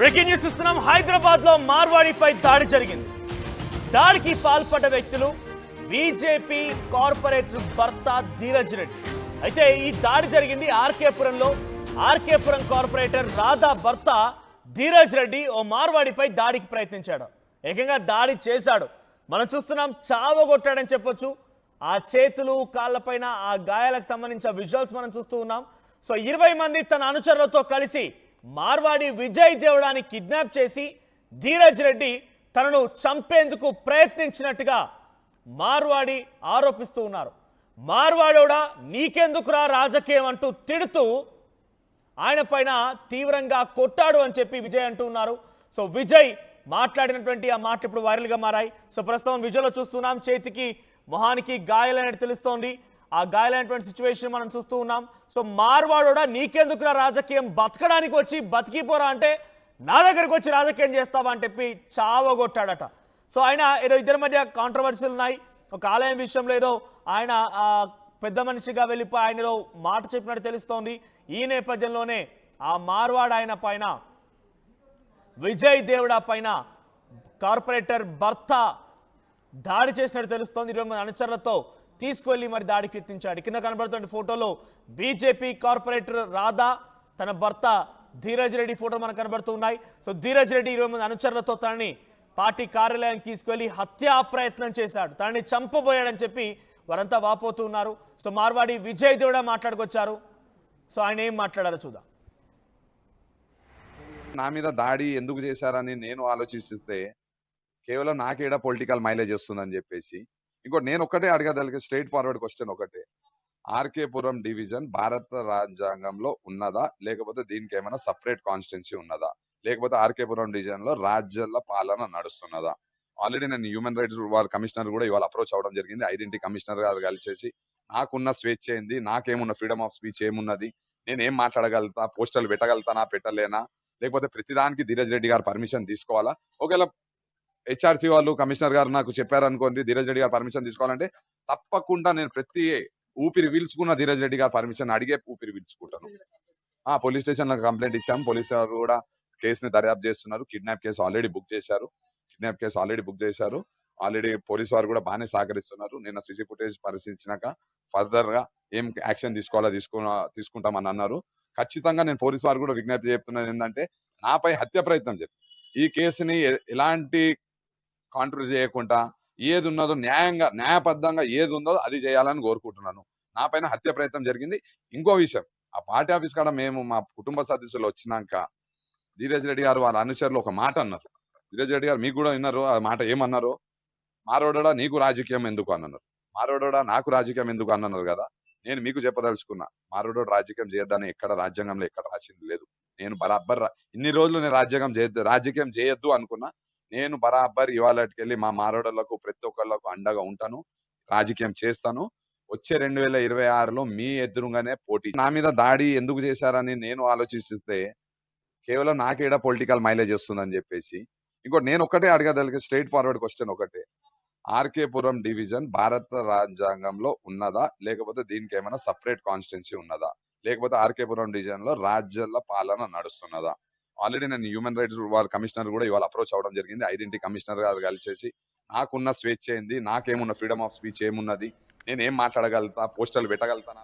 Breaking news చూస్తున్నాం. హైదరాబాద్ లో మార్వాడిపై దాడి జరిగింది. దాడికి పాల్పడ్డ వ్యక్తులు బీజేపీ కార్పొరేటర్ భర్త ధీరజ్ రెడ్డి. అయితే ఈ దాడి జరిగింది ఆర్కేపురంలో. ఆర్కేపురం కార్పొరేటర్ రాధా భర్త ధీరజ్ రెడ్డి ఓ మార్వాడిపై దాడికి ప్రయత్నించాడు. ఏకంగా దాడి చేశాడు. మనం చూస్తున్నాం, చావగొట్టాడని చెప్పొచ్చు. ఆ చేతులు కాళ్ళపైన ఆ గాయాలకు సంబంధించిన విజువల్స్ మనం చూస్తూ ఉన్నాం. సో 20 మంది తన అనుచరులతో కలిసి మార్వాడి విజయ్ దేవడాని కిడ్నాప్ చేసి ధీరజ్ రెడ్డి తనను చంపేందుకు ప్రయత్నించినట్టుగా మార్వాడి ఆరోపిస్తూ ఉన్నారు. మార్వాడోడా నీకెందుకురా రాజకీయం అంటూ తిడుతూ ఆయన పైన తీవ్రంగా కొట్టాడు అని చెప్పి విజయ్ అంటూ ఉన్నారు. సో విజయ్ మాట్లాడినటువంటి ఆ మాట ఇప్పుడు వైరల్గా మారాయి. సో ప్రస్తుతం విజయ్లో చూస్తున్నాం, చేతికి మొహానికి గాయాలనేది తెలుస్తోంది. ఆ గాయాలైనటువంటి సిచ్యువేషన్ మనం చూస్తూ ఉన్నాం. సో మార్వాడోడా నీకెందుకురా రాజకీయం, బతకడానికి వచ్చి బతికిపోరా అంటే నా దగ్గరికి వచ్చి రాజకీయం చేస్తావా అని చెప్పి చావగొట్టాడట. సో ఆయన ఏదో ఇద్దరి మధ్య కాంట్రవర్సీలు ఉన్నాయి. ఒక ఆలయం విషయంలో ఏదో ఆయన పెద్ద మనిషిగా వెళ్ళిపోయి ఆయన ఏదో మాట చెప్పినట్టు తెలుస్తోంది. ఈ నేపథ్యంలోనే ఆ మార్వాడ్ ఆయన పైన, విజయ్ దేవడా పైన కార్పొరేటర్ భర్త దాడి చేసినట్టు తెలుస్తోంది. 20 మంది అనుచరులతో తీసుకువెళ్ళి మరి దాడికి యత్నించాడు. కింద కనబడుతున్న ఫోటోలో బీజేపీ కార్పొరేటర్ రాధా, తన భర్త ధీరజ్ రెడ్డి ఫోటో మనకు కనబడుతూ ఉన్నాయి. సో ధీరజ్ రెడ్డి 20 మంది అనుచరులతో తనని పార్టీ కార్యాలయానికి తీసుకువెళ్ళి హత్యా ప్రయత్నం చేశాడు. తనని చంపబోయాడని చెప్పి వారంతా వాపోతూ ఉన్నారు. సో మార్వాడి విజయ్ దేవడా మాట్లాడుకొచ్చారు. సో ఆయన ఏం మాట్లాడారో చూద్దాం. నా మీద దాడి ఎందుకు చేశారని నేను ఆలోచిస్తే కేవలం నాకేడా పొలిటికల్ మైలేజ్ వస్తుందని చెప్పేసి, ఇంకోటి నేను ఒక్కటే అడగదలిగే స్ట్రైట్ ఫార్వర్డ్ క్వశ్చన్ ఒకటే, ఆర్కేపురం డివిజన్ భారత రాజ్యాంగంలో ఉన్నదా, లేకపోతే దీనికి ఏమైనా సపరేట్ కాన్స్టిట్యున్సీ ఉన్నదా, లేకపోతే ఆర్కేపురం డివిజన్ లో రాజ్యాల పాలన నడుస్తున్నదా? ఆల్రెడీ నేను హ్యూమన్ రైట్స్ వాళ్ళ కమిషనర్ కూడా ఇవాళ అప్రోచ్ అవ్వడం జరిగింది. 5 కమిషనర్ గారు కలిసేసి నాకున్న స్వేచ్ఛ ఏంది, నాకేమున్న ఫ్రీడమ్ ఆఫ్ స్పీచ్ ఏమున్నది, నేను ఏం మాట్లాడగలుగుతా, పోస్టర్లు పెట్టగలుగుతానా పెట్టలేనా, లేకపోతే ప్రతిదానికి ధీరజ్ రెడ్డి గారు పర్మిషన్ తీసుకోవాలా? ఒకవేళ హెచ్ఆర్సీ వాళ్ళు కమిషనర్ గారు నాకు చెప్పారనుకోండి ధీరజ్ రెడ్డి గారు పర్మిషన్ తీసుకోవాలంటే తప్పకుండా నేను ప్రతి ఊపిరి పీల్చుకున్న ధీరజ్ రెడ్డి గారు పర్మిషన్ అడిగే ఊపిరి పీల్చుకుంటాను. పోలీస్ స్టేషన్ లో కంప్లైంట్ ఇచ్చాము. పోలీసు వారు కూడా కేసుని దర్యాప్తు చేస్తున్నారు. కిడ్నాప్ కేసు ఆల్రెడీ బుక్ చేశారు. ఆల్రెడీ పోలీసు వారు కూడా బాగానే సహకరిస్తున్నారు. నిన్న సీసీ ఫుటేజ్ పరిశీలించినాక ఫర్దర్ గా ఏం యాక్షన్ తీసుకోవాలో తీసుకుంటామని అన్నారు. ఖచ్చితంగా నేను పోలీసు వారు కూడా విజ్ఞప్తి చెప్తున్నాను ఏంటంటే, నాపై హత్య ప్రయత్నం చెప్పి ఈ కేసుని ఎలాంటి కాంట్రవర్సీ చేయకుండా ఏది ఉన్నదో న్యాయబద్ధంగా ఏది ఉందో అది చేయాలని కోరుకుంటున్నాను. నా పైన హత్య ప్రయత్నం జరిగింది. ఇంకో విషయం, ఆ పార్టీ ఆఫీస్ కాడ మేము మా కుటుంబ సదస్సులు వచ్చినాక ధీరజ్ రెడ్డి గారు వాళ్ళ అనుచరులు ఒక మాట అన్నారు. ధీరజ్ రెడ్డి గారు మీకు కూడా విన్నారు ఆ మాట. ఏమన్నారు? మారోడోడా నీకు రాజకీయం ఎందుకు అన్నారు. మారోడోడా నాకు రాజకీయం ఎందుకు అన్నారు కదా. నేను మీకు చెప్పదలుచుకున్నా, మారోడోడు రాజకీయం చేయొద్దని ఎక్కడ రాజ్యాంగంలో ఎక్కడ రాసింది లేదు. నేను బరాబర్ ఇన్ని రోజులు నేను రాజకీయం చేయొద్దు అనుకున్నా. నేను బరాబర్ ఇవాళకెళ్ళి మా మారోడోళ్లకు ప్రతి ఒక్కళ్ళకు అండగా ఉంటాను, రాజకీయం చేస్తాను. వచ్చే 2026లో మీ ఎదురుగానే పోటీ. నా మీద దాడి ఎందుకు చేశారని నేను ఆలోచిస్తే కేవలం నాకేడా పొలిటికల్ మైలేజ్ వస్తుందని చెప్పేసి, ఇంకోటి నేను ఒక్కటే అడగదలిగే స్ట్రైట్ ఫార్వర్డ్ క్వశ్చన్ ఒకటే, ఆర్కేపురం డివిజన్ భారత రాజ్యాంగంలో ఉన్నదా, లేకపోతే దీనికి ఏమైనా సపరేట్ కాన్స్టిట్యున్సీ ఉన్నదా, లేకపోతే ఆర్కేపురం డివిజన్ లో రాజ్యాల పాలన నడుస్తున్నదా? ఆల్రెడీ నేను హ్యూమన్ రైట్స్ వాళ్ళ కమిషనర్ కూడా ఇవాళ అప్రోచ్ అవ్వడం జరిగింది. 5 కమిషనర్ గారు కలిసేసి నాకున్న స్వేచ్ఛ ఏంది, నాకేమున్న ఫ్రీడమ్ ఆఫ్ స్పీచ్ ఏమున్నది, నేను ఏం మాట్లాడగలుగుతా, పోస్టర్లు పెట్టగలుగుతానా?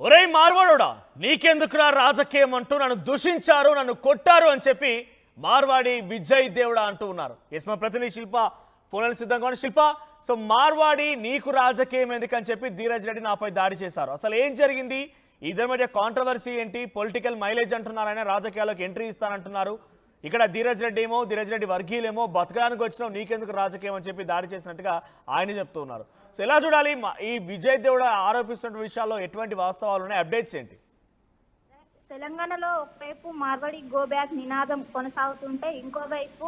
ఒరే మార్వాడోడా నీకెందుకురా రాజకీయం అంటూ నన్ను దూషించారు, నన్ను కొట్టారు అని చెప్పి మార్వాడి విజయ్ దేవడా అంటూ ఉన్నారు. ఎస్, మా ప్రతినిధి శిల్ప ఫోన్ సిద్ధంగా ఉంది. శిల్ప, సో మార్వాడి నీకు రాజకీయం ఎందుకని చెప్పి ధీరజ్ రెడ్డి నాపై దాడి చేశారు. అసలు ఏం జరిగింది? ఇద్దరి మధ్య కాంట్రవర్సీ ఏంటి? పొలిటికల్ మైలేజ్ అంటున్నారు, ఆయన రాజకీయాల్లోకి ఎంట్రీ ఇస్తానంటున్నారు. ఇక్కడ ధీరజ్ రెడ్డి వర్గీయులేమో బతకడానికి వచ్చినావు, నీకెందుకు రాజకీయం అని చెప్పి దాడి చేసినట్టుగా ఆయన చెప్తూ ఉన్నారు. సో ఎలా చూడాలి ఈ విజయ్ దేవడా ఆరోపిస్తున్న విషయాల్లో ఎటువంటి వాస్తవాలు ఉన్నాయి, అప్డేట్స్ ఏంటి? తెలంగాణలో ఒకవైపు మార్వాడి గో బ్యాక్ నినాదం కొనసాగుతుంటే ఇంకోవైపు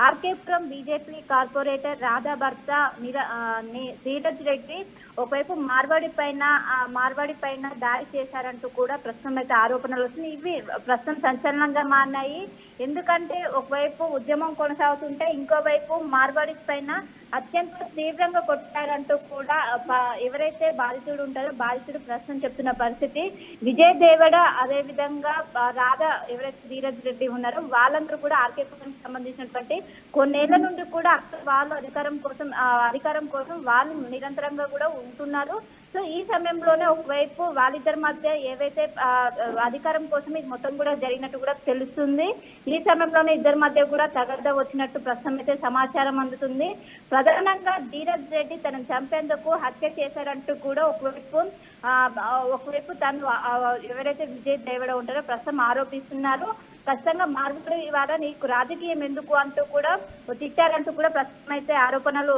ఆర్కేపురం బీజేపీ కార్పొరేటర్ రాధా భర్త ధీరజ్ రెడ్డి ఒకవైపు మార్వాడి పైన దాడి చేశారంటూ కూడా ప్రస్తుతం అయితే ఆరోపణలు వస్తున్నాయి. ఇవి ప్రస్తుతం సంచలనంగా మారినాయి. ఎందుకంటే ఒకవైపు ఉద్యమం కొనసాగుతుంటే ఇంకోవైపు మార్వాడి పైన అత్యంత తీవ్రంగా కొట్టారంటూ కూడా ఎవరైతే బాధితుడు ఉంటారో బాధితుడు ప్రస్తుతం చెప్తున్న పరిస్థితి. విజయ్ దేవడ అదే విధంగా రాధా ఎవరైతే ధీరజ్ రెడ్డి ఉన్నారో వాళ్ళందరూ కూడా ఆర్కేపురానికి సంబంధించినటువంటి కొన్నేళ్ల నుండి కూడా వాళ్ళు అధికారం కోసం వాళ్ళు నిరంతరంగా కూడా ఉంటున్నారు. సో ఈ సమయంలోనే ఒకవైపు వాళ్ళిద్దరి మధ్య ఏవైతే అధికారం కోసం ఇది మొత్తం కూడా జరిగినట్టు కూడా తెలుస్తుంది. ఈ సమయంలోనే ఇద్దరి మధ్య కూడా తగద వచ్చినట్టు ప్రస్తుతం అయితే సమాచారం అందుతుంది. ప్రధానంగా ధీరజ్ రెడ్డి తనను చంపేందుకు హత్య చేశారంటూ కూడా ఒకవైపు తను ఎవరైతే విజయ్ దేవడ ఉంటారో ప్రస్తుతం ఆరోపిస్తున్నారు. ఖచ్చితంగా మార్పులు ఇవాళ నీకు రాజకీయం ఎందుకు అంటూ కూడా తిట్టారంటూ కూడా ప్రస్తుతం అయితే ఆరోపణలు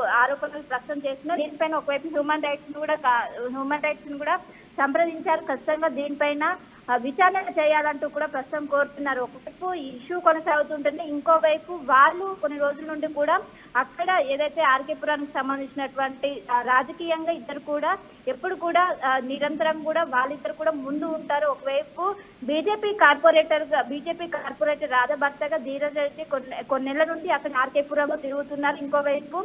ప్రస్తుతం చేస్తున్నారు. దీనిపైన ఒకవైపు హ్యూమన్ రైట్స్ ని కూడా సంప్రదించారు. ఖచ్చితంగా దీనిపైన విచారణ చేయాలంటూ కూడా ప్రస్తుతం కోరుతున్నారు. ఒకవైపు ఇష్యూ కొనసాగుతుంటుంది, ఇంకోవైపు వాళ్ళు కొన్ని రోజుల నుండి కూడా అక్కడ ఏదైతే ఆర్కేపురానికి సంబంధించినటువంటి రాజకీయంగా ఇద్దరు కూడా ఎప్పుడు కూడా నిరంతరం కూడా వాళ్ళిద్దరు కూడా ముందు ఉంటారు. ఒకవైపు బీజేపీ కార్పొరేటర్ రాధా భర్తగా ధీరజ్ రెడ్డి కొన్నేళ్ల నుండి అక్కడ ఆర్కేపురంలో తిరుగుతున్నారు. ఇంకోవైపు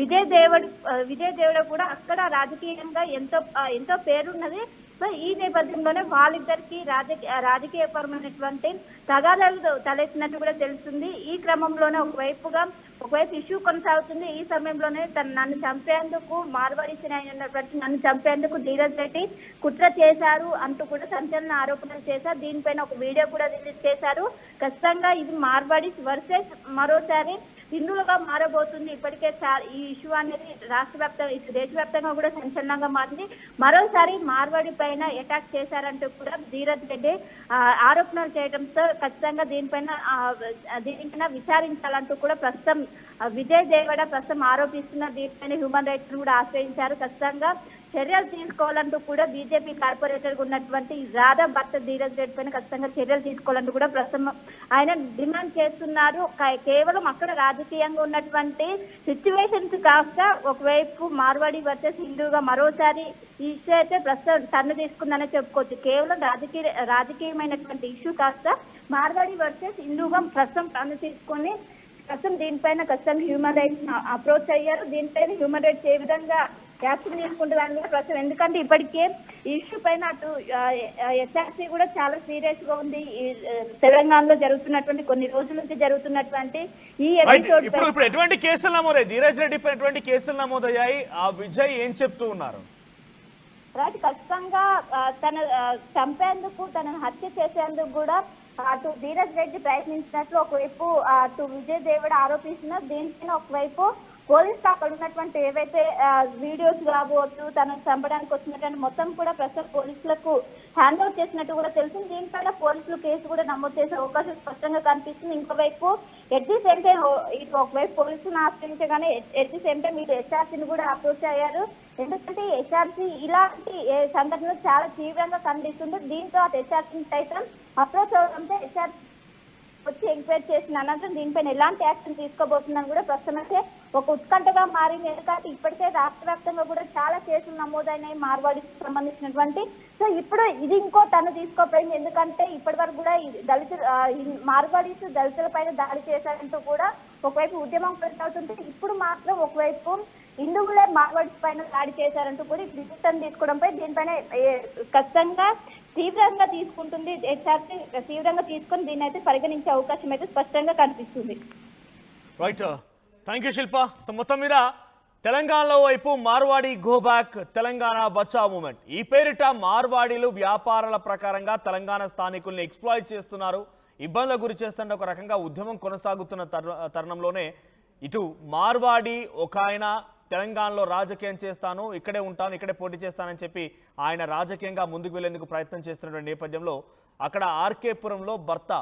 విజయ్ దేవడ కూడా అక్కడ రాజకీయంగా ఎంతో పేరున్నది. సో ఈ నేపథ్యంలోనే వాళ్ళిద్దరికి రాజకీయపరమైనటువంటి తగాదాలు తలెత్తినట్టు కూడా తెలుస్తుంది. ఈ క్రమంలోనే ఒకవైపు ఇష్యూ కొనసాగుతుంది. ఈ సమయంలోనే నన్ను చంపేందుకు నన్ను చంపేందుకు ధీరజ్ రెడ్డి కుట్ర చేశారు అంటూ కూడా సంచలన ఆరోపణలు చేశారు. దీనిపైన ఒక వీడియో కూడా రిలీజ్ చేశారు. ఖచ్చితంగా ఇది మార్వాడి వర్సెస్ మరోసారి హిందువులుగా మారబోతుంది. ఇప్పటికే ఈ ఇష్యూ అనేది దేశవ్యాప్తంగా కూడా సంచలనంగా మారింది. మరోసారి మార్వాడి పైన అటాక్ చేశారంటూ కూడా ధీరజ్ రెడ్డి ఆరోపణలు చేయడంతో ఖచ్చితంగా దీనిపైన విచారించాలంటూ కూడా ప్రస్తుతం విజయ్ దేవడ ప్రస్తుతం ఆరోపిస్తున్న దీనిపైన హ్యూమన్ రైట్స్ కూడా ఆశ్రయించారు. ఖచ్చితంగా చర్యలు తీసుకోవాలంటూ కూడా బీజేపీ కార్పొరేటర్ ఉన్నటువంటి రాధా భర్త ధీరజ్ రెడ్డి పైన ఖచ్చితంగా చర్యలు తీసుకోవాలంటూ కూడా ప్రస్తుతం ఆయన డిమాండ్ చేస్తున్నారు. కేవలం అక్కడ రాజకీయంగా ఉన్నటువంటి సిచ్యువేషన్స్ కాస్త ఒకవైపు మార్వాడి వర్సెస్ హిందూగా మరోసారి ఈ ఇష్యూ అయితే ప్రస్తుతం టర్న్ తీసుకుందనే చెప్పుకోవచ్చు. కేవలం రాజకీయమైనటువంటి ఇష్యూ కాస్త మార్వాడి వర్సెస్ హిందూగా ప్రస్తుతం టర్న్ తీసుకొని ప్రస్తుతం దీనిపైన ఖచ్చితంగా హ్యూమన్ రైట్స్ అప్రోచ్ అయ్యారు. దీనిపైన హ్యూమన్ రైట్స్ ఏ విధంగా యాక్షన్ తీసుకుంటుందని కూడా ప్రస్తుతం, ఎందుకంటే ఇప్పటికే ఈ ఇష్యూ పైన అటు ఎస్ఆర్సీ కూడా చాలా సీరియస్ గా ఉంది. తెలంగాణలో జరుగుతున్నటువంటి కొన్ని రోజుల నుంచి జరుగుతున్నటువంటి ఈ ఎపిసోడ్ ఇప్పుడు ఎటువంటి కేసులు నమోదయ్యాయి? ధీరజ్ రెడ్డి పైన ఎటువంటి కేసులు నమోదయ్యాయి? ఆ విజయ్ ఏం చెప్తూ ఉన్నారు? రైట్, ఖచ్చితంగా తను చంపేందుకు తనను హత్య చేసేందుకు కూడా అటు ధీరజ్ రెడ్డి ప్రయత్నించినట్లు ఒకవైపు అటు విజయ్ దేవడ ఆరోపిస్తున్నారు. దీనిపైన ఒకవైపు పోలీసులు అక్కడ ఉన్నటువంటి ఏవైతే వీడియోస్ కావచ్చు తనను చంపడానికి వచ్చినటువంటి మొత్తం కూడా ప్రస్తుతం పోలీసులకు హ్యాండ్ ఓవర్ చేసినట్టు కూడా తెలిసింది. దీనిపైన పోలీసులు కేసు కూడా నమోదు చేసే అవకాశం స్పష్టంగా కనిపిస్తుంది. ఇంకోవైపు ఎట్ ది సేమ్ టైం ఇటు ఒకవైపు పోలీసులను ఆశ్రయించగానే ఎట్ ది సేమ్ టైం ఇటు ఎస్ఆర్సీని కూడా అప్రోచ్ అయ్యారు. ఎందుకంటే ఎస్ఆర్సీ ఇలాంటి సంఘటనలు చాలా తీవ్రంగా కనిపిస్తుంది. దీంతో అటు ఎస్ఆర్సీ సైతం అప్రోచ్ అవడంతో ఎస్ఆర్సీ వచ్చి ఎంక్వైరీ చేసిన అనంతరం దీనిపైన ఎలాంటి యాక్షన్ తీసుకోబోతుందని కూడా ప్రస్తుతం అయితే ఒక ఉత్కంఠగా మారింది. ఎందుకంటే ఇప్పటికే రాష్ట్ర వ్యాప్తంగా కూడా చాలా కేసులు నమోదైనాయి మార్వాడికి సంబంధించినటువంటి. సో ఇప్పుడు ఇది ఇంకో టన్ను తీసుకోపోయింది. ఎందుకంటే ఇప్పటి వరకు కూడా మార్వాడీస్ దళితుల పైన దాడి చేశారంటూ కూడా ఒకవైపు ఉద్యమం కొనసాగుతుంటే ఇప్పుడు మాత్రం ఒకవైపు హిందువులే మార్వాడీస్ పైన దాడి చేశారంటూ కూడా ఇప్పుడు డిసిషన్ తీసుకోవడంపై దీనిపైన ఖచ్చితంగా తీవ్రంగా తీసుకుంటుంది. హెచ్ఆర్సీ తీవ్రంగా తీసుకొని దీన్ని అయితే పరిగణించే అవకాశం అయితే స్పష్టంగా కనిపిస్తుంది. Right, thank you Shilpa. So మొత్తం మీద తెలంగాణలో వైపు Marwadi go back, Telangana Bachao movement ఈ పేరిట మార్వాడీలు వ్యాపారాల ప్రకారంగా తెలంగాణ స్థానికుల్ని ఎక్స్ప్లాయిట్ చేస్తున్నారు, ఇబ్బందులకు గురి చేస్తున్న ఒక రకంగా ఉద్యమం కొనసాగుతున్న తరుణంలోనే ఇటు మార్వాడి ఒక ఆయన తెలంగాణలో రాజకీయం చేస్తాను, ఇక్కడే ఉంటాను, ఇక్కడే పోటీ చేస్తానని చెప్పి ఆయన రాజకీయంగా ముందుకు వెళ్లేందుకు ప్రయత్నం చేస్తున్నటువంటి నేపథ్యంలో అక్కడ ఆర్కేపురంలో భర్త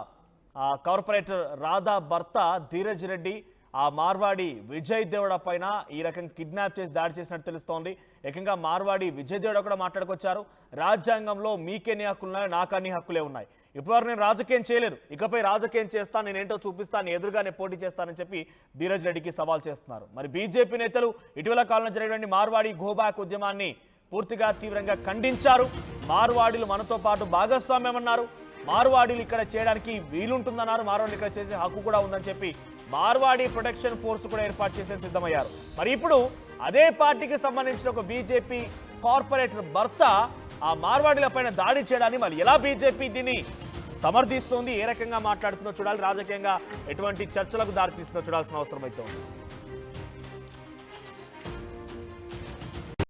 కార్పొరేటర్ రాధా భర్త ధీరజ్ రెడ్డి ఆ మార్వాడి విజయ్ దేవడ పైన ఈ రకం కిడ్నాప్ చేసి దాడి చేసినట్టు తెలుస్తోంది. ఏకంగా మార్వాడి విజయ్ దేవడ కూడా మాట్లాడుకొచ్చారు. రాజ్యాంగంలో మీకెన్ని హక్కులు ఉన్నాయో నాకు అన్ని హక్కులే ఉన్నాయి. ఇప్పటివరకు నేను రాజకీయం చేయలేరు, ఇకపై రాజకీయం చేస్తాను, నేనేంటో చూపిస్తాను, ఎదురుగానే పోటీ చేస్తానని చెప్పి ధీరజ్ రెడ్డికి సవాల్ చేస్తున్నారు. మరి బీజేపీ నేతలు ఇటీవల కాలంలో జరిగినటువంటి మార్వాడి గోబ్యాక్ ఉద్యమాన్ని పూర్తిగా తీవ్రంగా ఖండించారు. మార్వాడీలు మనతో పాటు భాగస్వామ్యం అన్నారు. మార్వాడీలు ఇక్కడ చేయడానికి వీలుంటుందన్నారు. మార్వాడీలు ఇక్కడ చేసే హక్కు కూడా ఉందని చెప్పి మార్వాడి ప్రొటెక్షన్ ఫోర్స్ కూడా ఏర్పాటు చేసేందుకు సిద్ధమయ్యారు. మరి ఇప్పుడు అదే పార్టీకి సంబంధించిన ఒక బీజేపీ కార్పొరేటర్ భర్త ఆ మార్వాడీల పైన దాడి చేయడాన్ని మరి ఎలా బీజేపీ దీన్ని సమర్థిస్తోంది, ఏ రకంగా మాట్లాడుతుందో చూడాలి. రాజకీయంగా ఎటువంటి చర్చలకు దారితీస్తుందో చూడాల్సిన అవసరం అయితే ఉంది.